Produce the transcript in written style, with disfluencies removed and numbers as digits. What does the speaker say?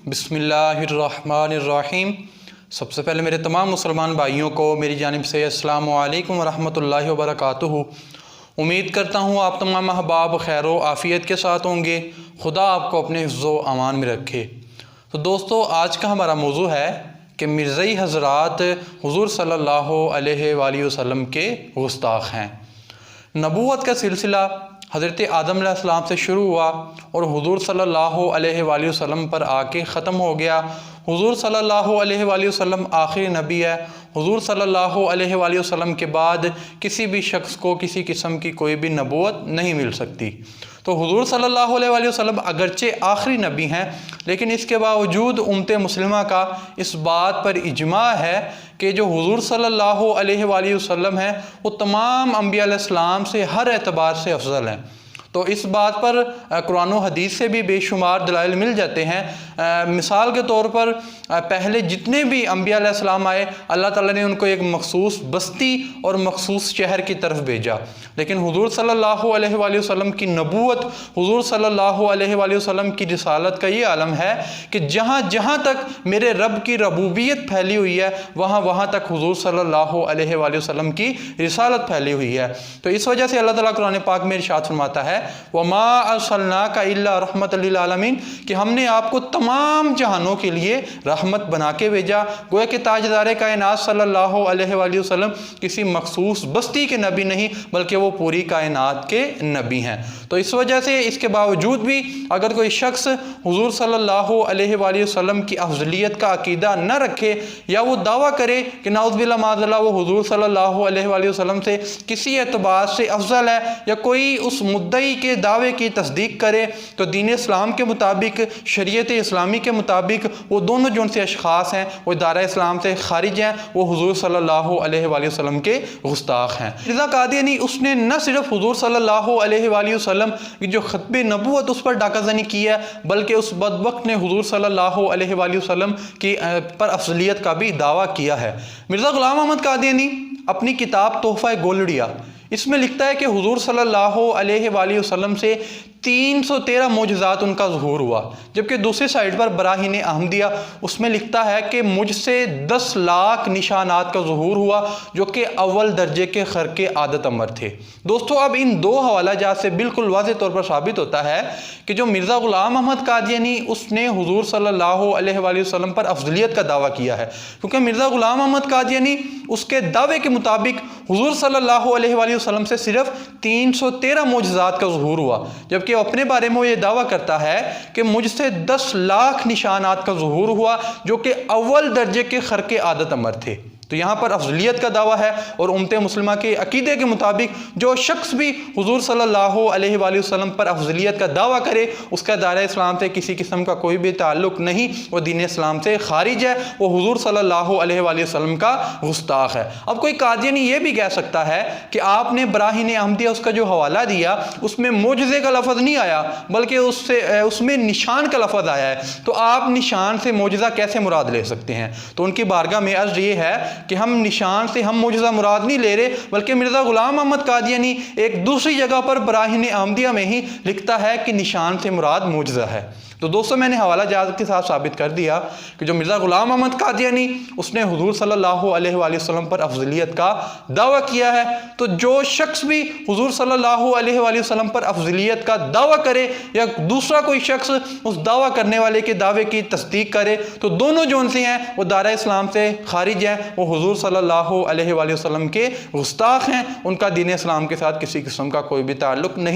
بسم اللہ الرحمن الرحیم۔ سب سے پہلے میرے تمام مسلمان بھائیوں کو میری جانب سے السلام علیکم ورحمۃ اللہ وبرکاتہ۔ امید کرتا ہوں آپ تمام احباب خیر و عافیت کے ساتھ ہوں گے۔ خدا آپ کو اپنے حفظ و امان میں رکھے۔ تو دوستو، آج کا ہمارا موضوع ہے کہ مرزائی حضرات حضور صلی اللہ علیہ وآلہ وسلم کے گستاخ ہیں۔ نبوت کا سلسلہ حضرت آدم علیہ السلام سے شروع ہوا اور حضور صلی اللہ علیہ وآلہ وسلم پر آ کے ختم ہو گیا۔ حضور صلی اللہ علیہ وآلہ وسلم آخری نبی ہے۔ حضور صلی اللہ علیہ وآلہ وسلم کے بعد کسی بھی شخص کو کسی قسم کی کوئی بھی نبوت نہیں مل سکتی۔ تو حضور صلی اللہ علیہ وآلہ وسلم اگرچہ آخری نبی ہیں، لیکن اس کے باوجود امت مسلمہ کا اس بات پر اجماع ہے کہ جو حضور صلی اللہ علیہ وآلہ وسلم ہیں وہ تمام انبیاء علیہ السلام سے ہر اعتبار سے افضل ہیں۔ تو اس بات پر قرآن و حدیث سے بھی بے شمار دلائل مل جاتے ہیں۔ مثال کے طور پر پہلے جتنے بھی انبیاء علیہ السلام آئے، اللہ تعالیٰ نے ان کو ایک مخصوص بستی اور مخصوص شہر کی طرف بھیجا، لیکن حضور صلی اللہ علیہ وآلہ وسلم کی نبوت، حضور صلی اللہ علیہ وآلہ وسلم کی رسالت کا یہ عالم ہے کہ جہاں جہاں تک میرے رب کی ربوبیت پھیلی ہوئی ہے، وہاں وہاں تک حضور صلی اللہ علیہ وآلہ وسلم کی رسالت پھیلی ہوئی ہے۔ تو اس وجہ سے اللہ تعالیٰ قرآن پاک میں ارشاد فرماتا ہے وَمَا أَرْسَلْنَاكَ إِلَّا رَحْمَةً لِلْعَالَمِينَ کہ ہم نے آپ کو تمام جہانوں کے لیے رحمت بنا کے بھیجا۔ گویا کہ تاجدار کائنات صلی اللہ علیہ وآلہ وسلم کسی مخصوص بستی کے نبی نہیں، بلکہ وہ پوری کائنات کے نبی ہیں۔ تو اس وجہ سے اس کے باوجود بھی اگر کوئی شخص حضور صلی اللہ علیہ وآلہ وسلم کی افضلیت کا عقیدہ نہ رکھے یا وہ دعویٰ کرے کہ نعوذ باللہ معاذ اللہ وہ حضور صلی اللہ علیہ وآلہ وسلم سے کسی اعتبار سے افضل ہے، یا کوئی اس مدعی کے دعوے کی تصدیق کرے، تو دین اسلام کے مطابق، شریعت اسلامی کے مطابق وہ دونوں جو ان سے اشخاص ہیں وہ دائرہ اسلام سے خارج ہیں، وہ حضور صلی اللہ علیہ وآلہ وسلم کے گستاخ ہیں۔ مرزا قادیانی اس نے نہ صرف حضور صلی اللہ علیہ وآلہ وسلم کی جو ختم نبوت اس پر ڈاکہ زنی کی ہے، بلکہ اس بدبخت نے حضور صلی اللہ علیہ وآلہ وسلم کی پر افضلیت کا بھی دعویٰ کیا ہے۔ مرزا غلام احمد قادیانی اپنی کتاب تحفہ گولڑیا اس میں لکھتا ہے کہ حضور صلی اللہ علیہ وآلہ وسلم سے 313 معجزات ان کا ظہور ہوا، جبکہ دوسری سائٹ پر براہین احمدیہ اس میں لکھتا ہے کہ مجھ سے 10 لاکھ نشانات کا ظہور ہوا، جو کہ اول درجے کے خرق عادت امر تھے۔ دوستو، اب ان دو حوالہ جات سے بالکل واضح طور پر ثابت ہوتا ہے کہ جو مرزا غلام احمد قادیانی اس نے حضور صلی اللہ علیہ وآلہ وسلم پر افضلیت کا دعویٰ کیا ہے، کیونکہ مرزا غلام احمد قادیانی اس کے دعوے کے مطابق حضور صلی اللہ علیہ وآلہ وسلم سے صرف 313 معجزات کا ظہور ہوا، جبکہ اپنے بارے میں وہ یہ دعویٰ کرتا ہے کہ مجھ سے 10 لاکھ نشانات کا ظہور ہوا، جو کہ اول درجے کے خرق عادت امر تھے۔ تو یہاں پر افضلیت کا دعویٰ ہے، اور امت مسلمہ کے عقیدے کے مطابق جو شخص بھی حضور صلی اللہ علیہ وآلہ وسلم پر افضلیت کا دعویٰ کرے، اس کا دائرہ اسلام سے کسی قسم کا کوئی بھی تعلق نہیں، وہ دین اسلام سے خارج ہے، وہ حضور صلی اللہ علیہ وآلہ وسلم کا گستاخ ہے۔ اب کوئی قادیانی یہ بھی کہہ سکتا ہے کہ آپ نے براہین احمدیہ اس کا جو حوالہ دیا اس میں معجزے کا لفظ نہیں آیا، بلکہ اس میں نشان کا لفظ آیا ہے، تو آپ نشان سے معجزہ کیسے مراد لے سکتے ہیں؟ تو ان کی بارگاہ میں عرض یہ ہے کہ ہم نشان سے ہم معجزہ مراد نہیں لے رہے، بلکہ مرزا غلام احمد قادیانی ایک دوسری جگہ پر براہین احمدیہ میں ہی لکھتا ہے کہ نشان سے مراد معجزہ ہے۔ تو دوستو، میں نے حوالہ جات کے ساتھ ثابت کر دیا کہ جو مرزا غلام احمد قادیانی اس نے حضور صلی اللہ علیہ وآلہ وسلم پر افضلیت کا دعویٰ کیا ہے، تو جو شخص بھی حضور صلی اللہ علیہ وآلہ وسلم پر افضلیت کا دعویٰ کرے یا دوسرا کوئی شخص اس دعویٰ کرنے والے کے دعوے کی تصدیق کرے، تو دونوں جو ان سے ہیں وہ دائرہ اسلام سے خارج ہیں، وہ حضور صلی اللہ علیہ وآلہ وسلم کے گستاخ ہیں، ان کا دین اسلام کے ساتھ کسی قسم کا کوئی بھی تعلق نہیں۔